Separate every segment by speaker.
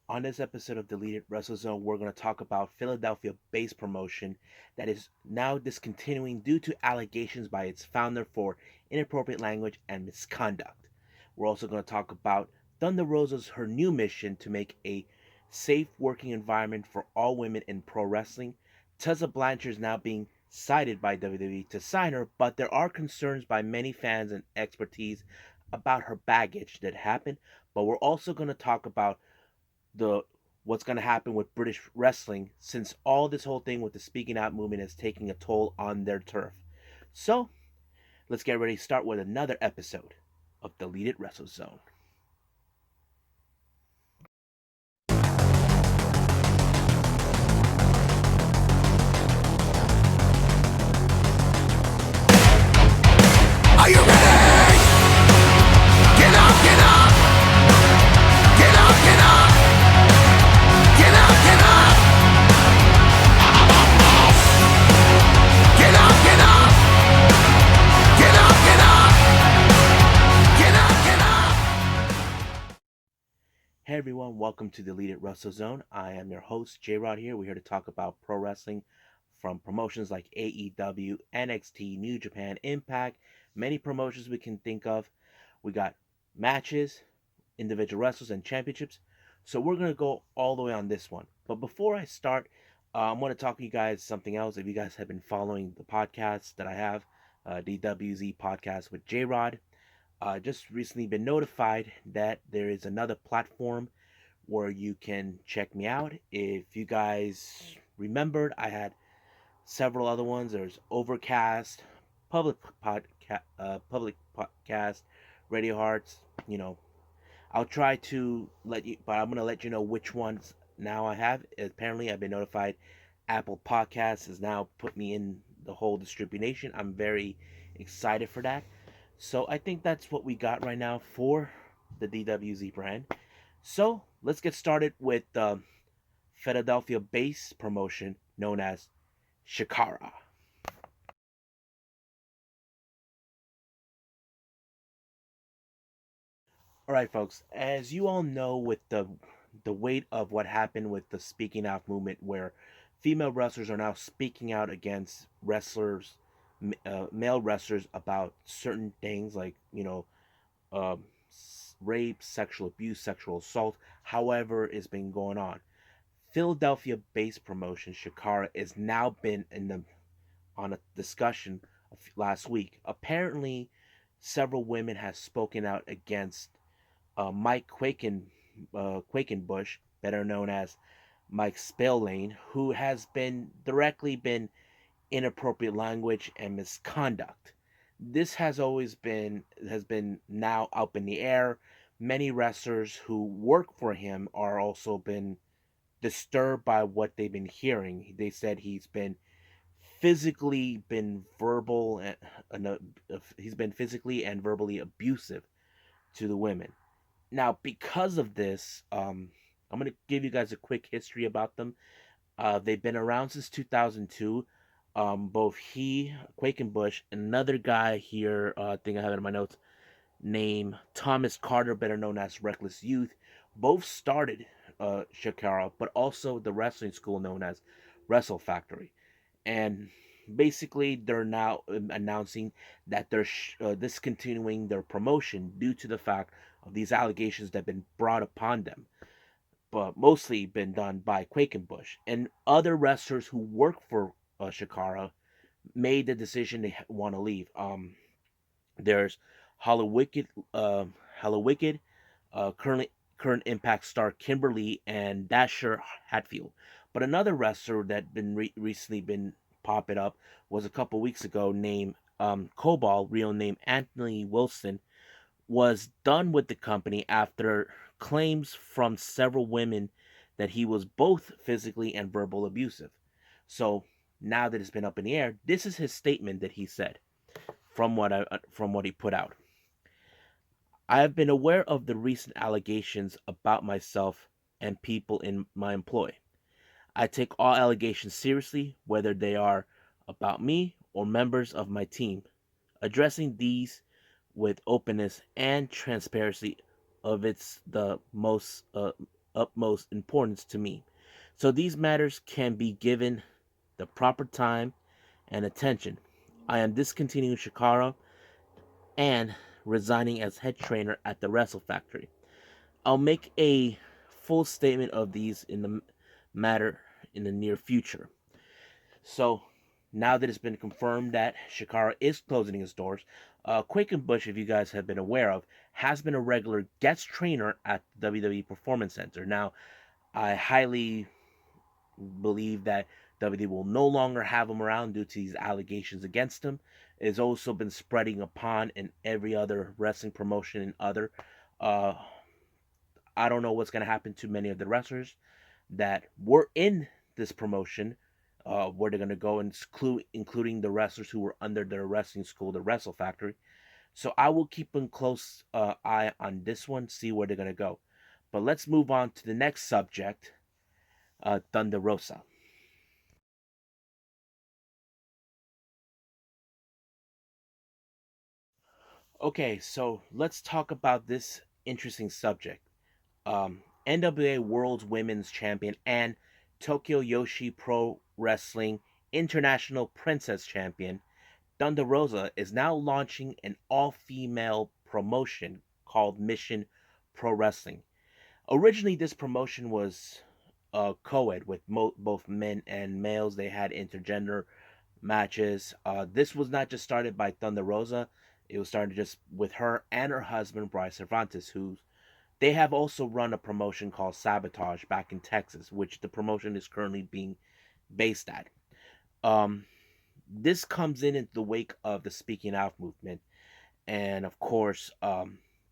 Speaker 1: On this episode of Deleted WrestleZone, we're going to talk about Philadelphia-based promotion that is now discontinuing due to allegations by its founder for inappropriate language and misconduct. We're also going to talk about Thunder Rosa's her new mission to make a safe working environment for all women in pro wrestling. Tessa Blanchard is now being cited by WWE to sign her, but there are concerns by many fans and expertise about her baggage that happened. But we're also going to talk about the what's going to happen with British wrestling since all this whole thing with the speaking out movement is taking a toll on their turf. So, let's get ready to start with another episode of Deleted Wrestle Zone.
Speaker 2: Are you ready? Get up, get up! Get up, get up! Get up, get up! Get up, get up! Get up, get up! Get up, get up!
Speaker 1: Hey everyone, welcome to Deleted Wrestle Zone. I am your host, J-Rod here. We're here to talk about pro wrestling from promotions like AEW, NXT, New Japan, Impact, many promotions we can think of. We got matches, individual wrestlers, and championships. So we're going to go all the way on this one. But before I start, I want to talk to you guys something else. If you guys have been following the podcast that I have, DWZ Podcast with J-Rod, just recently been notified that there is another platform where you can check me out. If you guys remembered, I had several other ones. There's Overcast, Public Podcast, Radio Hearts. I'll try to let you, but I'm gonna let you know which ones now I have. Apparently, I've been notified. Apple Podcasts has now put me in the whole distribution. I'm very excited for that. So I think that's what we got right now for the DWZ brand. So let's get started with the Philadelphia based promotion known as CHIKARA. All right, folks. As you all know, with the weight of what happened with the speaking out movement, where female wrestlers are now speaking out against male wrestlers about certain things like um, rape, sexual abuse, sexual assault. However, it's been going on. Philadelphia-based promotion Shikara has now been on a discussion last week. Apparently, several women have spoken out against Mike Quakenbush, better known as Mike Spillane, who has been inappropriate language and misconduct. This has been now up in the air. Many wrestlers who work for him are also been disturbed by what they've been hearing. They said he's been physically and verbally abusive to the women. Now, because of this, I'm gonna give you guys a quick history about them. They've been around since 2002. Both Quakenbush, and another guy here, I think I have it in my notes, named Thomas Carter, better known as Reckless Youth, both started Shakara, but also the wrestling school known as Wrestle Factory. And basically, they're now announcing that they're discontinuing their promotion due to the fact of these allegations that have been brought upon them, but mostly been done by Quakenbush. And other wrestlers who work for Shakara made the decision they want to leave. There's Hollow Wicked, Hollow Wicked, current Impact star Kimberly and Dasher Hatfield. But another wrestler that been recently been popping up was a couple weeks ago named Cobalt, real name Anthony Wilson, was done with the company after claims from several women that he was both physically and verbal abusive. So now that it's been up in the air, this is his statement that he said from what he put out. I have been aware of the recent allegations about myself and people in my employ. I take all allegations seriously, whether they are about me or members of my team. Addressing these with openness and transparency of it's the most utmost importance to me. So these matters can be given the proper time and attention. I am discontinuing CHIKARA and resigning as head trainer at the Wrestle Factory. I'll make a full statement of these in the matter in the near future. So now that it's been confirmed that CHIKARA is closing his doors, Quakenbush, if you guys have been aware of, has been a regular guest trainer at the WWE Performance Center. Now, I highly believe that WWE will no longer have him around due to these allegations against him. It's also been spreading upon in every other wrestling promotion and other. Uh, I don't know what's going to happen to many of the wrestlers that were in this promotion, where they're going to go, and including the wrestlers who were under their wrestling school, the Wrestle Factory. So I will keep a close eye on this one, see where they're going to go. But let's move on to the next subject, Thunder Rosa. Okay, so let's talk about this interesting subject. NWA World Women's Champion and Tokyo Yoshi Pro Wrestling International Princess Champion Thunder Rosa is now launching an all-female promotion called Mission Pro Wrestling. Originally, this promotion was co-ed with both men and males. They had intergender matches. This was not just started by Thunder Rosa; it was started just with her and her husband Bryce Cervantes, who they have also run a promotion called Sabotage back in Texas, which the promotion is currently being based at. Um, this comes in the wake of the Speaking Out movement, and of course,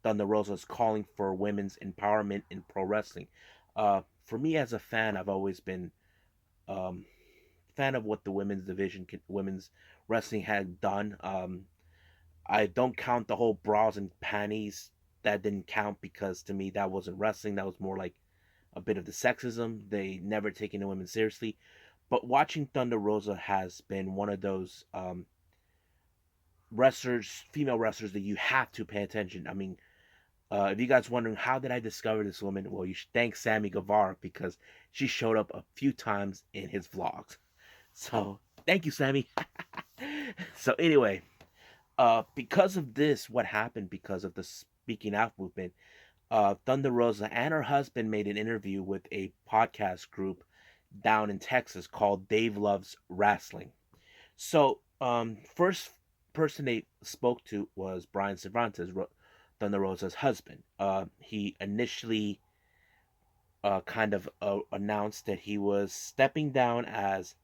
Speaker 1: Thunder Rosa is calling for women's empowerment in pro wrestling. For me as a fan, I've always been um, fan of what the women's division, women's wrestling had done. I don't count the whole bras and panties. That didn't count because to me that wasn't wrestling. That was more like a bit of the sexism. They never taken the women seriously. But watching Thunder Rosa has been one of those wrestlers, female wrestlers that you have to pay attention. I mean, if you guys wondering how did I discover this woman, well, you should thank Sammy Guevara because she showed up a few times in his vlogs. So thank you, Sammy. So anyway, because of this, what happened because of the Speaking Out movement, Thunder Rosa and her husband made an interview with a podcast group down in Texas called Dave Loves Wrestling. So, first person they spoke to was Brian Cervantes, Thunder Rosa's husband. He initially kind of announced that he was stepping down as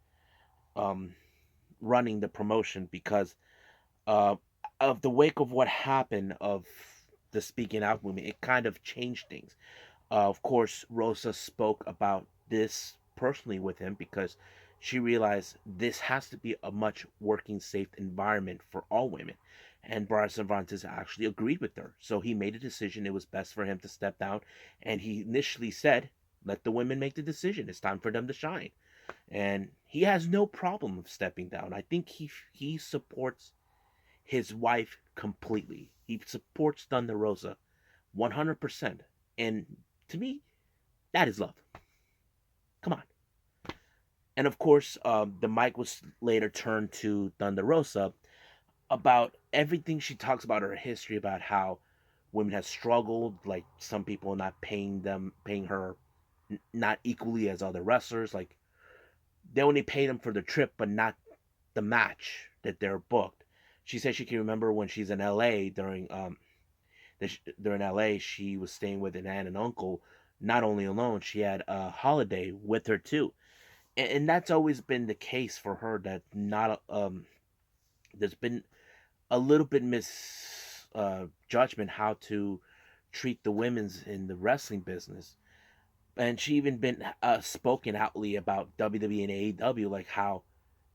Speaker 1: um, running the promotion because uh, of the wake of what happened of the Speaking Out movement. It kind of changed things. Of course, Rosa spoke about this personally with him because she realized this has to be a much working, safe environment for all women. And Brian Cervantes actually agreed with her. So he made a decision it was best for him to step down. And he initially said, let the women make the decision. It's time for them to shine. And he has no problem of stepping down. I think he supports his wife completely. He supports Thunder Rosa 100%. And to me, that is love. Come on. And of course, the mic was later turned to Thunder Rosa about everything she talks about her history, about how women have struggled, like some people not paying her not equally as other wrestlers. Like they only paid them for the trip, but not the match that they're booked. She said she can remember when she's in LA during LA, she was staying with an aunt and uncle. Not only alone, she had a holiday with her too, and that's always been the case for her. That not there's been a little bit judgment how to treat the women's in the wrestling business, and she even been spoken outly about WWE and AEW, like how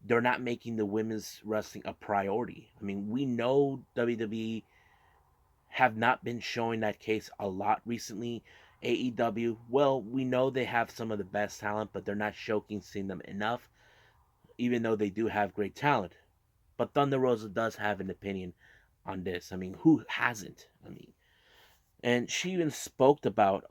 Speaker 1: they're not making the women's wrestling a priority. I mean, we know WWE have not been showing that case a lot recently. AEW, well, we know they have some of the best talent, but they're not showcasing them enough, even though they do have great talent. But Thunder Rosa does have an opinion on this. I mean, who hasn't? I mean, and she even spoke about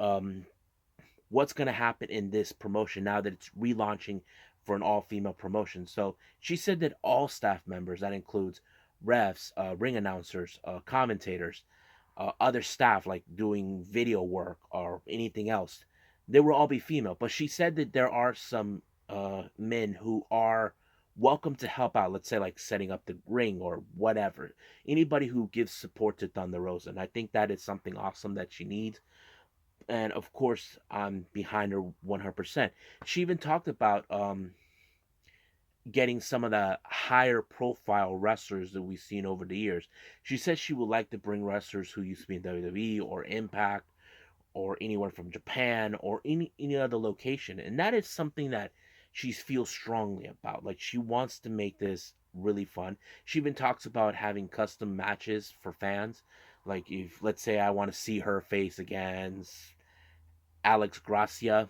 Speaker 1: what's going to happen in this promotion now that it's relaunching for an all-female promotion. So she said that all staff members, that includes refs, ring announcers, commentators, other staff like doing video work or anything else, they will all be female. But she said that there are some men who are welcome to help out. Let's say like setting up the ring or whatever. Anybody who gives support to Thunder Rosa, and I think that is something awesome that she needs. And of course, I'm behind her 100%. She even talked about getting some of the higher profile wrestlers that we've seen over the years. She says she would like to bring wrestlers who used to be in WWE or Impact or anywhere from Japan or any other location. And that is something that she feels strongly about. Like she wants to make this really fun. She even talks about having custom matches for fans. Like if let's say I want to see her face against Alex Gracia,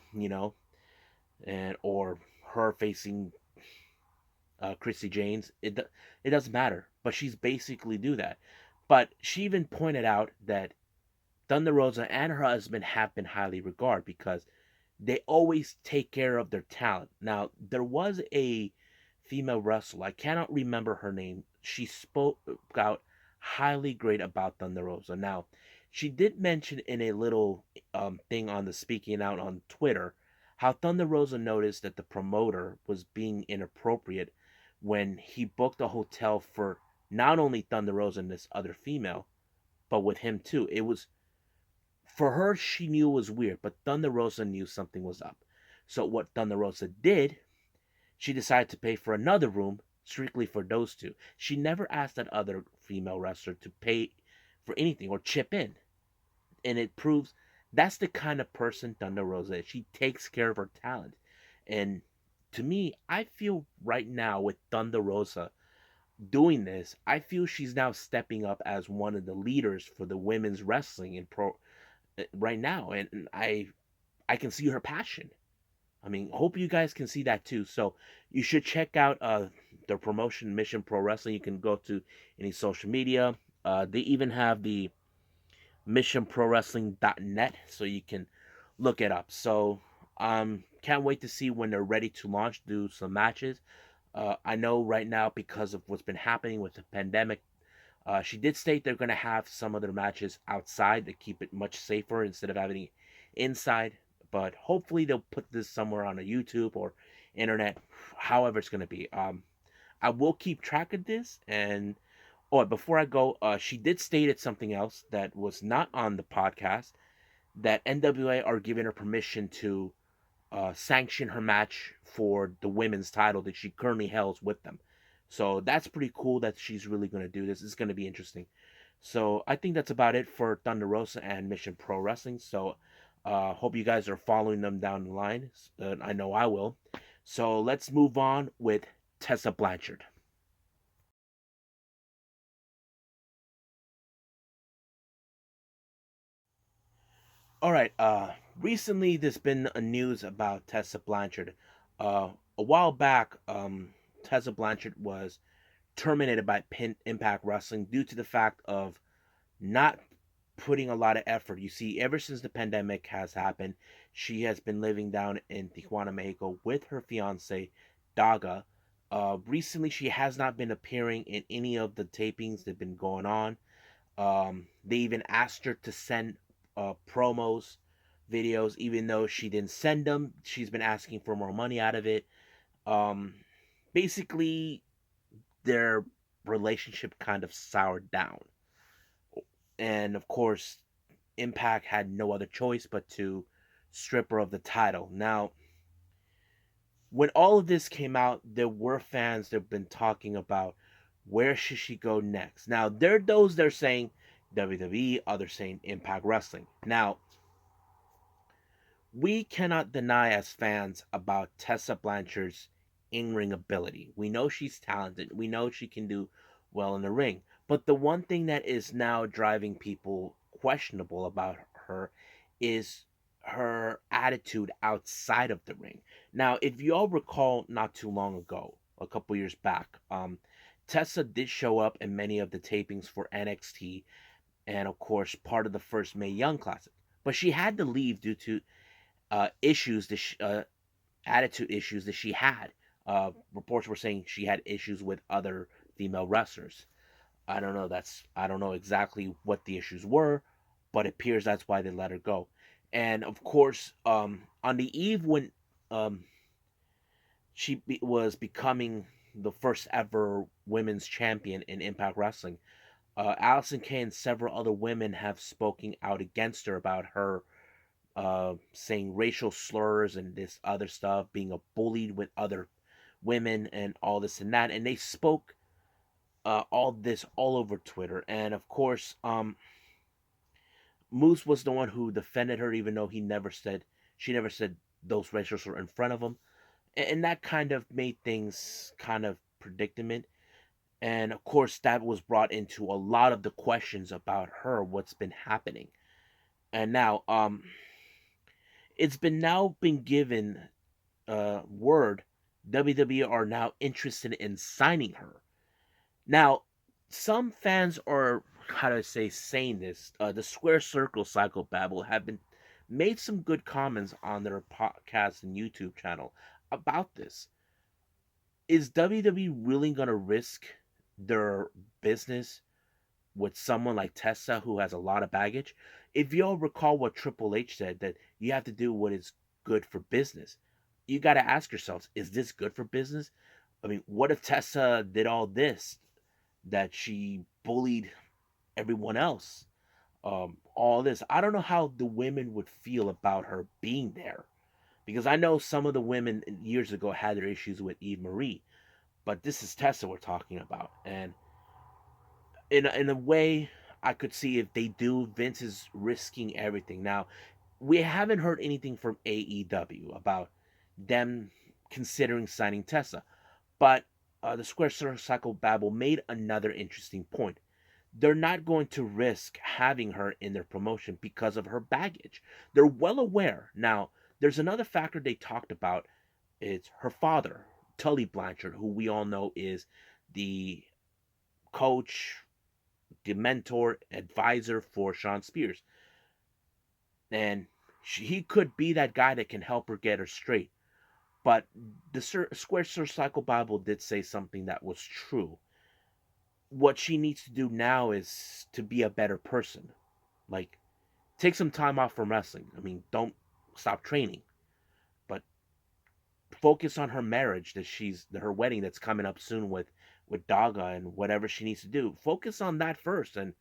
Speaker 1: and or her facing Chrissy James. It doesn't matter, but she's basically do that. But she even pointed out that Thunder Rosa and her husband have been highly regarded because they always take care of their talent. Now, there was a female wrestler, I cannot remember her name. She spoke out highly great about Thunder Rosa. Now, she did mention in a little thing on the speaking out on Twitter how Thunder Rosa noticed that the promoter was being inappropriate when he booked a hotel for not only Thunder Rosa and this other female, but with him too. It was for her, she knew it was weird, but Thunder Rosa knew something was up. So what Thunder Rosa did, she decided to pay for another room strictly for those two. She never asked that other female wrestler to pay for anything or chip in. And it proves that's the kind of person Thunder Rosa is. She takes care of her talent. And to me, I feel right now with Thunder Rosa doing this, I feel she's now stepping up as one of the leaders for the women's wrestling in pro right now, and I can see her passion. I mean, hope you guys can see that too. So you should check out their promotion, Mission Pro Wrestling. You can go to any social media. They even have the missionprowrestling.net, so you can look it up. So can't wait to see when they're ready to launch, do some matches. I know right now because of what's been happening with the pandemic, she did state they're going to have some of their matches outside to keep it much safer instead of having it inside. But hopefully they'll put this somewhere on a YouTube or internet, however it's going to be. I will keep track of this. And before I go, she did state it something else that was not on the podcast, that NWA are giving her permission to sanction her match for the women's title that she currently holds with them. So that's pretty cool that she's really going to do this. It's going to be interesting. So I think that's about it for Thunder Rosa and Mission Pro Wrestling. So hope you guys are following them down the line. I know I will. So let's move on with Tessa Blanchard. All right. Recently there's been a news about Tessa Blanchard. A while back, Tessa Blanchard was terminated by Impact Wrestling due to the fact of not putting a lot of effort. You see, ever since the pandemic has happened, she has been living down in Tijuana, Mexico with her fiance, Daga. Recently, she has not been appearing in any of the tapings that have been going on. They even asked her to send promos, videos, even though she didn't send them. She's been asking for more money out of it. Um, Basically, their relationship kind of soured down. And of course, Impact had no other choice but to strip her of the title. Now, when all of this came out, there were fans that have been talking about where should she go next. Now, there are those that are saying WWE, others saying Impact Wrestling. Now, we cannot deny as fans about Tessa Blanchard's in-ring ability. We know she's talented. We know she can do well in the ring. But the one thing that is now driving people questionable about her is her attitude outside of the ring. Now, if you all recall, not too long ago, a couple years back, Tessa did show up in many of the tapings for NXT and, of course, part of the first Mae Young Classic. But she had to leave due to issues that attitude issues that she had. Reports were saying she had issues with other female wrestlers. I don't know exactly what the issues were, but it appears that's why they let her go. And of course, on the eve when um, was becoming the first ever women's champion in Impact Wrestling, Allison Kay and several other women have spoken out against her about her saying racial slurs and this other stuff, being a bullied with other women and all this and that. And they spoke all this all over Twitter. And of course, Moose was the one who defended her, even though she never said those racial slurs in front of him. And that kind of made things kind of predicament. And of course, that was brought into a lot of the questions about her, what's been happening. And now, it's been now been given word WWE are now interested in signing her. Now, some fans are, how do I say, saying this. The Square Circle Cycle Babble have been made some good comments on their podcast and YouTube channel about this. Is WWE really going to risk their business with someone like Tessa who has a lot of baggage? If you all recall what Triple H said, that you have to do what is good for business, you got to ask yourselves, is this good for business? I mean, what if Tessa did all this, that she bullied everyone else? All this. I don't know how the women would feel about her being there, because I know some of the women years ago had their issues with Eve Marie, but this is Tessa we're talking about. And in a way, I could see if they do, Vince is risking everything. Now, we haven't heard anything from AEW about them considering signing Tessa, but the Square Circle Babble made another interesting point. They're not going to risk having her in their promotion because of her baggage. They're well aware. Now, there's another factor they talked about. It's her father, Tully Blanchard, who we all know is the coach, the mentor, advisor for Sean Spears. And he could be that guy that can help her get her straight. But the Square Circle Bible did say something that was true. What she needs to do now is to be a better person. Like, take some time off from wrestling. I mean, don't stop training, but focus on her marriage, her wedding that's coming up soon with Daga, and whatever she needs to do. Focus on that first, and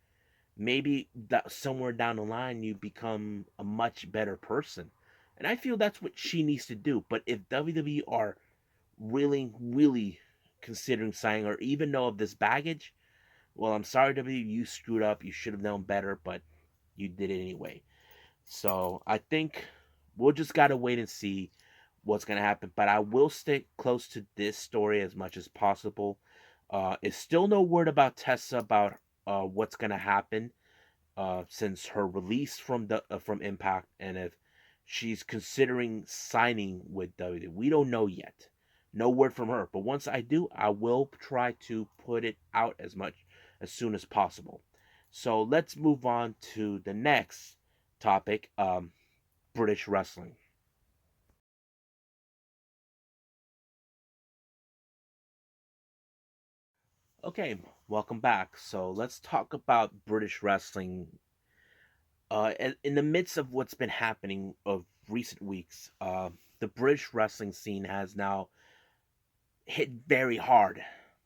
Speaker 1: maybe that somewhere down the line you become a much better person. And I feel that's what she needs to do. But if WWE are really, really considering signing her, even though of this baggage, well, I'm sorry, WWE, you screwed up. You should have known better, but you did it anyway. So I think we'll just gotta wait and see what's gonna happen. But I will stick close to this story as much as possible. It's still no word about Tessa about what's gonna happen since her release from Impact, and if she's considering signing with WWE. We don't know yet. No word from her. But once I do, I will try to put it out as soon as possible. So let's move on to the next topic, British wrestling. Okay, welcome back. So let's talk about British wrestling. In the midst of what's been happening of recent weeks, the British wrestling scene has now hit very hard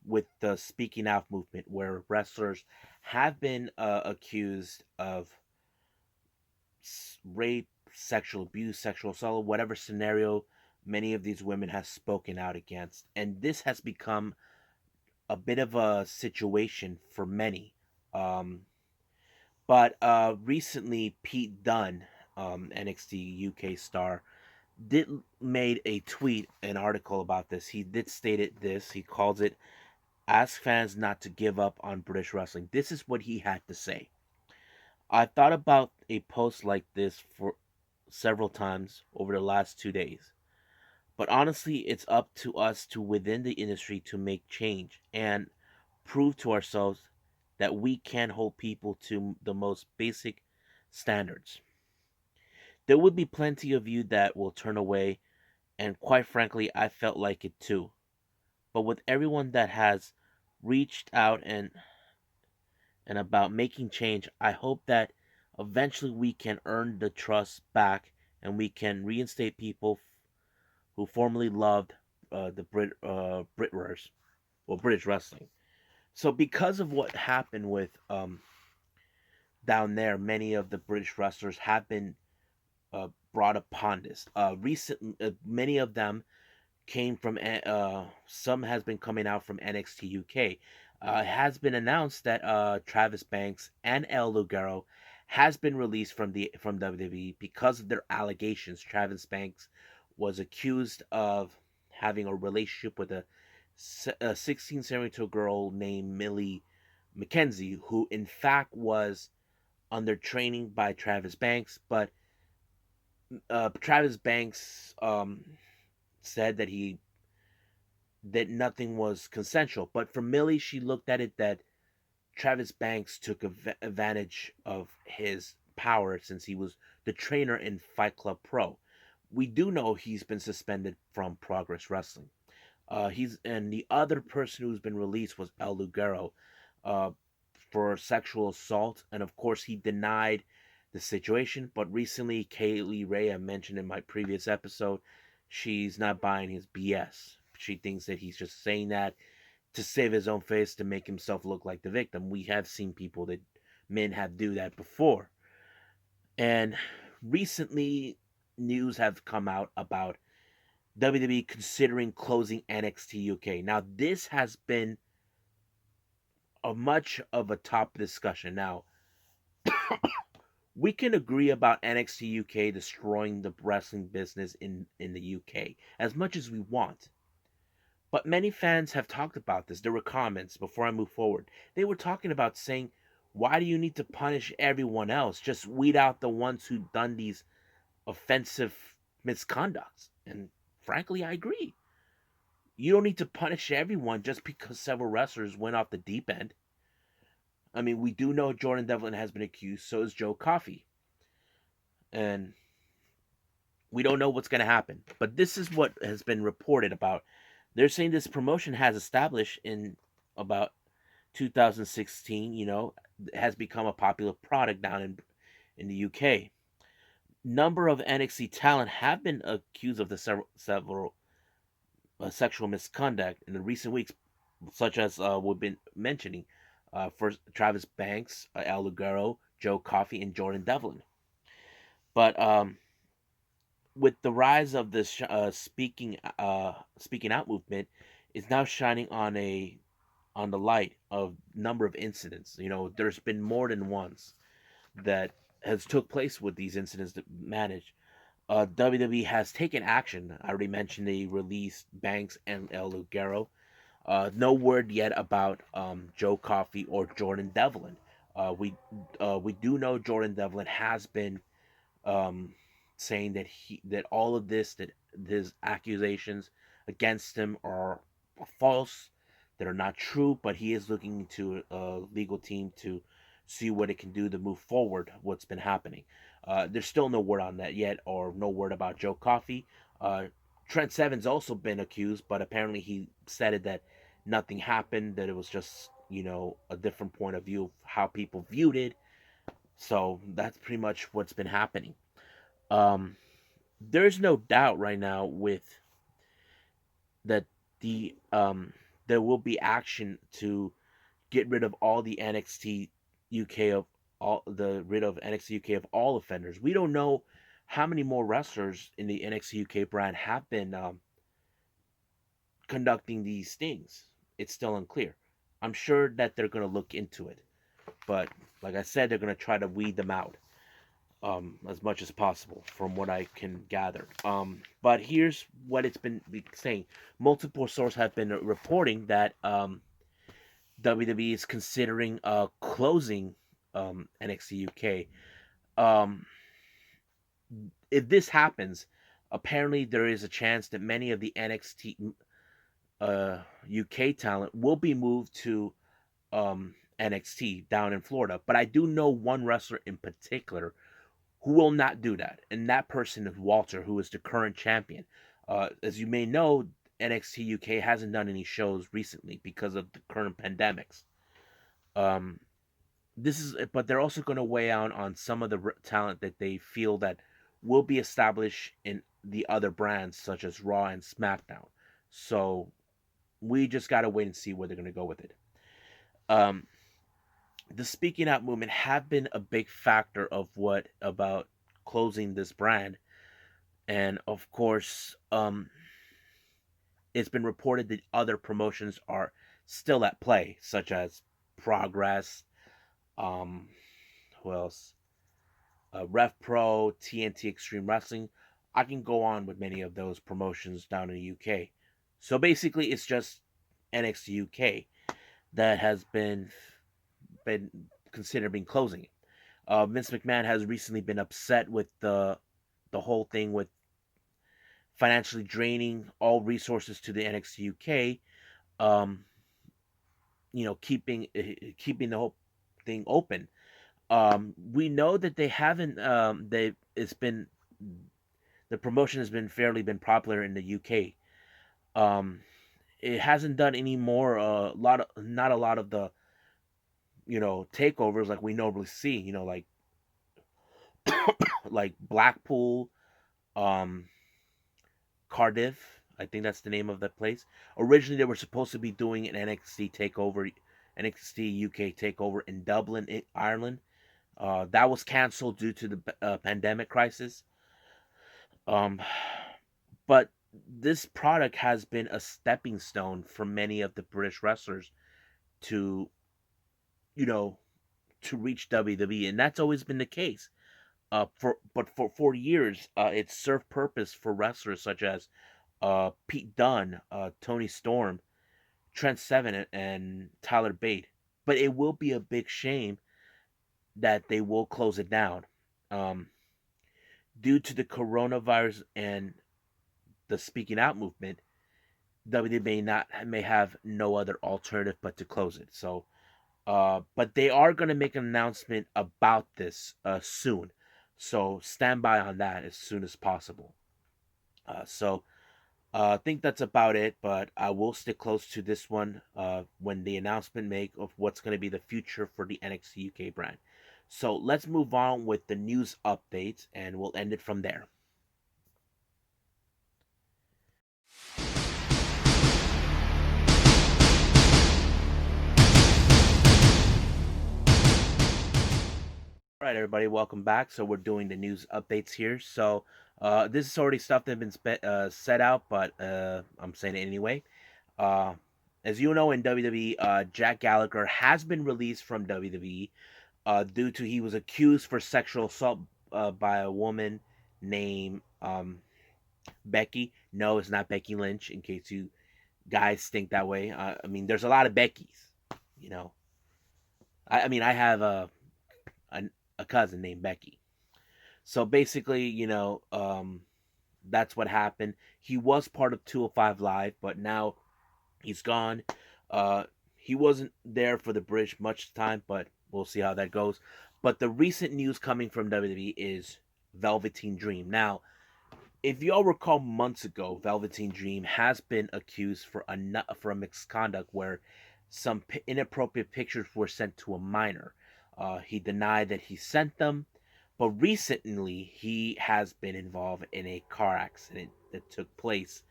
Speaker 1: with the speaking out movement, where wrestlers have been accused of rape, sexual abuse, sexual assault, whatever scenario many of these women have spoken out against. And this has become a bit of a situation for many. Um, but recently, Pete Dunne, NXT UK star, did made a tweet, an article about this. He did stated this. He calls it "Ask fans not to give up on British wrestling." This is what he had to say. I thought about a post like this for several times over the last 2 days. But honestly, it's up to us to within the industry to make change and prove to ourselves that we can hold people to the most basic standards. There would be plenty of you that will turn away, and quite frankly, I felt like it too. But with everyone that has reached out and about making change, I hope that eventually we can earn the trust back and we can reinstate people who formerly loved the British wrestling. So because of what happened with down there, many of the British wrestlers have been brought upon this. Many of them came from some has been coming out from NXT UK. It has been announced that Travis Banks and El Ligero has been released from WWE because of their allegations. Travis Banks was accused of having a relationship with a 16, 17 girl named Millie McKenzie, who in fact was under training by Travis Banks, but Travis Banks said that nothing was consensual. But for Millie, she looked at it that Travis Banks took advantage of his power since he was the trainer in Fight Club Pro. We do know he's been suspended from Progress Wrestling. He's and the other person who's been released was El Ligero, uh, for sexual assault, and of course he denied the situation. But recently, Kaylee Ray, I mentioned in my previous episode, she's not buying his BS. She thinks that he's just saying that to save his own face to make himself look like the victim. We have seen people that men have do that before, and recently news have come out about WWE considering closing NXT UK. Now, this has been a much of a top discussion. Now, we can agree about NXT UK destroying the wrestling business in the UK as much as we want. But many fans have talked about this. There were comments before I move forward. They were talking about saying, why do you need to punish everyone else? Just weed out the ones who've done these offensive misconducts. And frankly, I agree. You don't need to punish everyone just because several wrestlers went off the deep end. I mean, we do know Jordan Devlin has been accused, so is Joe Coffey. And we don't know what's going to happen. But this is what has been reported about. They're saying this promotion has established in about 2016, has become a popular product down in the UK. Number of NXT talent have been accused of the several sexual misconduct in the recent weeks, such as we've been mentioning. For Travis Banks, El Ligero, Joe Coffey, and Jordan Devlin. But with the rise of this speaking out movement, is now shining on the light of number of incidents. There's been more than once that has took place with these incidents that managed. WWE has taken action. I already mentioned they released Banks and El Ligero. No word yet about Joe Coffey or Jordan Devlin. We do know Jordan Devlin has been um, saying that all of that his accusations against him are false, that are not true. But he is looking to a legal team to see what it can do to move forward. What's been happening? There's still no word on that yet, or no word about Joe Coffey. Uh, Trent Seven's also been accused, but apparently he said it that nothing happened. That it was just a different point of view of how people viewed it. So that's pretty much what's been happening. Um, there's no doubt right now with that there will be action to get rid of all the NXT UK of all the rid of NXT UK of all offenders. We don't know how many more wrestlers in the NXT UK brand have been conducting these things. It's still unclear. I'm sure that they're going to look into it, but like I said, they're going to try to weed them out as much as possible, from what I can gather. But here's what it's been saying. Multiple sources have been reporting that WWE is considering closing NXT UK. Um, if this happens, apparently there is a chance that many of the NXT UK talent will be moved to NXT down in Florida. But I do know one wrestler in particular who will not do that, and that person is Walter, who is the current champion. As you may know, NXT UK hasn't done any shows recently because of the current pandemics. Um, but they're also going to weigh out on some of the talent that they feel that will be established in the other brands, such as Raw and SmackDown. So we just got to wait and see where they're going to go with it. Um, the speaking out movement have been a big factor of what about closing this brand, and of course, it's been reported that other promotions are still at play, such as Progress, um, who else? Rev Pro, TNT Extreme Wrestling. I can go on with many of those promotions down in the UK. So basically, it's just NXT UK that has been considering closing. Vince McMahon has recently been upset with the whole thing with financially draining all resources to the NXT UK. Um, keeping the whole thing open. We know that they haven't. They it's been the promotion has been fairly been popular in the UK. Um, it hasn't done any more. Not a lot of the takeovers like we normally see. Like Blackpool, um, Cardiff. I think that's the name of that place. Originally, they were supposed to be doing an NXT UK takeover in Dublin, Ireland. That was canceled due to the pandemic crisis. Um, but this product has been a stepping stone for many of the British wrestlers to, you know, to reach WWE, and that's always been the case. For years, it served purpose for wrestlers such as Pete Dunne, Tony Storm, Trent Seven, and Tyler Bate. But it will be a big shame that they will close it down. Um, Due to the coronavirus and the speaking out movement, WWE may have no other alternative but to close it. So, but they are going to make an announcement about this soon. So stand by on that as soon as possible. I think that's about it, but I will stick close to this one when the announcement make of what's going to be the future for the NXT UK brand. So let's move on with the news updates, and we'll end it from there. All right, everybody, welcome back. So we're doing the news updates here. So this is already stuff that's been set out, but I'm saying it anyway. Uh, as you know, in WWE, Jack Gallagher has been released from WWE due to he was accused for sexual assault by a woman named Becky. No, it's not Becky Lynch. In case you guys think that way, I mean, there's a lot of Beckys. You know, I mean, I have a a cousin named Becky. So basically, that's what happened. He was part of 205 Live, but now he's gone. Uh, he wasn't there for the bridge much time, but we'll see how that goes. But the recent news coming from WWE is Velveteen Dream. Now, if y'all recall months ago, Velveteen Dream has been accused for a misconduct where some inappropriate pictures were sent to a minor. He denied that he sent them, but recently he has been involved in a car accident that took place.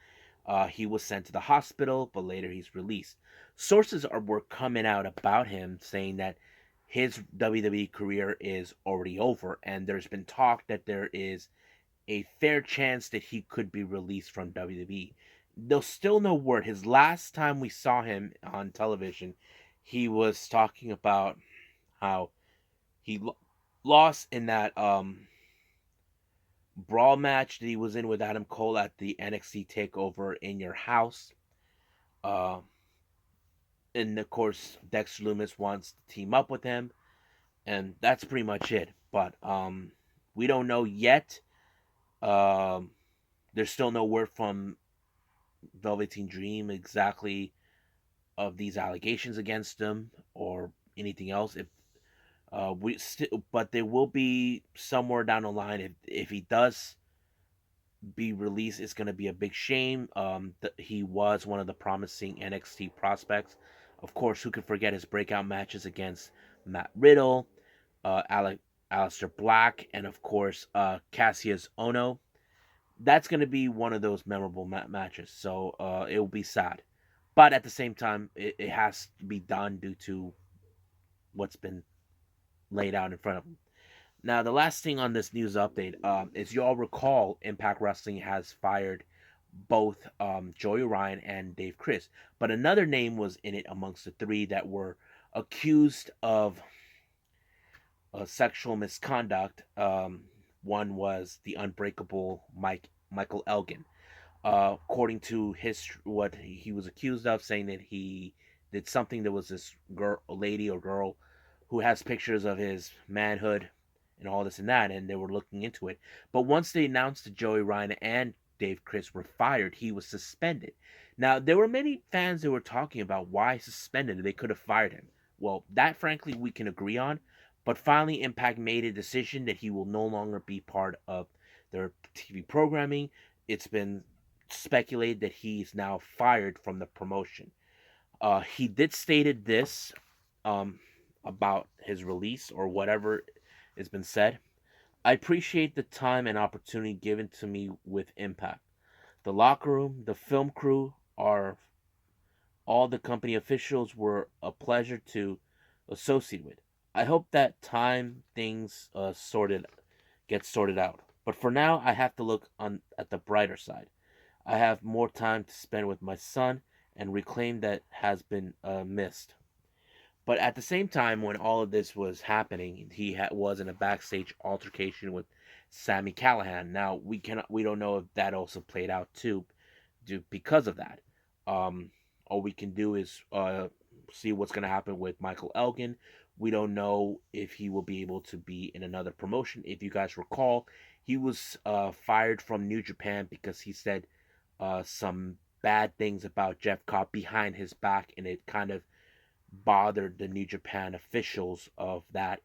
Speaker 1: He was sent to the hospital, but later he's released. Were coming out about him saying that his WWE career is already over, and there's been talk that there is a fair chance that he could be released from WWE. There's still no word. His last time we saw him on television, he was talking about how he lost in that brawl match that he was in with Adam Cole at the NXT Takeover in Your House. Uh, and of course, Dexter Lumis wants to team up with him, and that's pretty much it. But we don't know yet. Um, there's still no word from Velveteen Dream exactly of these allegations against him or anything else. If But there will be somewhere down the line if he does be released, it's going to be a big shame. He was one of the promising NXT prospects. Of course, who could forget his breakout matches against Matt Riddle, Aleister Black, and of course Cassius Ono. That's going to be one of those memorable matches. So it will be sad, but at the same time, it has to be done due to what's been laid out in front of him. Now, the last thing on this news update is you all recall Impact Wrestling has fired both Joey Ryan and Dave Chris, but another name was in it amongst the three that were accused of sexual misconduct. One was the unbreakable Michael Elgin. According to what he was accused of, saying that he did something. There was this lady or girl, who has pictures of his manhood and all this and that, and they were looking into it. But once they announced that Joey Ryan and Dave Chris were fired, he was suspended. Now, there were many fans that were talking about why suspended. They could have fired him. Well, that frankly we can agree on. But finally, Impact made a decision that he will no longer be part of their TV programming. It's been speculated that he's now fired from the promotion. He did stated this um, about his release or whatever has been said. I appreciate the time and opportunity given to me with Impact. The locker room, the film crew, are all the company officials were a pleasure to associate with. I hope that time things get sorted out. But for now, I have to look on at the brighter side. I have more time to spend with my son and reclaim that has been missed. But at the same time, when all of this was happening, he was in a backstage altercation with Sammy Callahan. Now we don't know if that also played out too, because of that. Um, all we can do is see what's going to happen with Michael Elgin. We don't know if he will be able to be in another promotion. If you guys recall, he was fired from New Japan because he said some bad things about Jeff Cobb behind his back, and it kind of bothered the New Japan officials of that.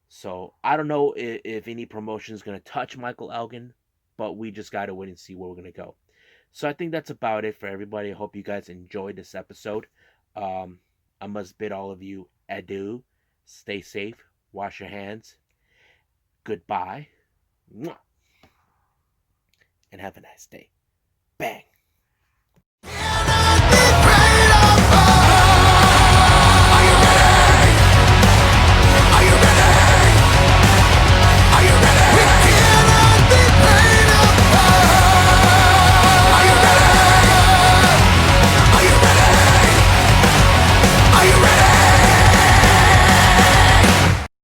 Speaker 1: So I don't know if any promotion is going to touch Michael Elgin, but we just got to wait and see where we're going to go. So I think that's about it for everybody. I hope you guys enjoyed this episode. Um, I must bid all of you adieu. Stay safe. Wash your hands. Goodbye. And have a nice day. Bang.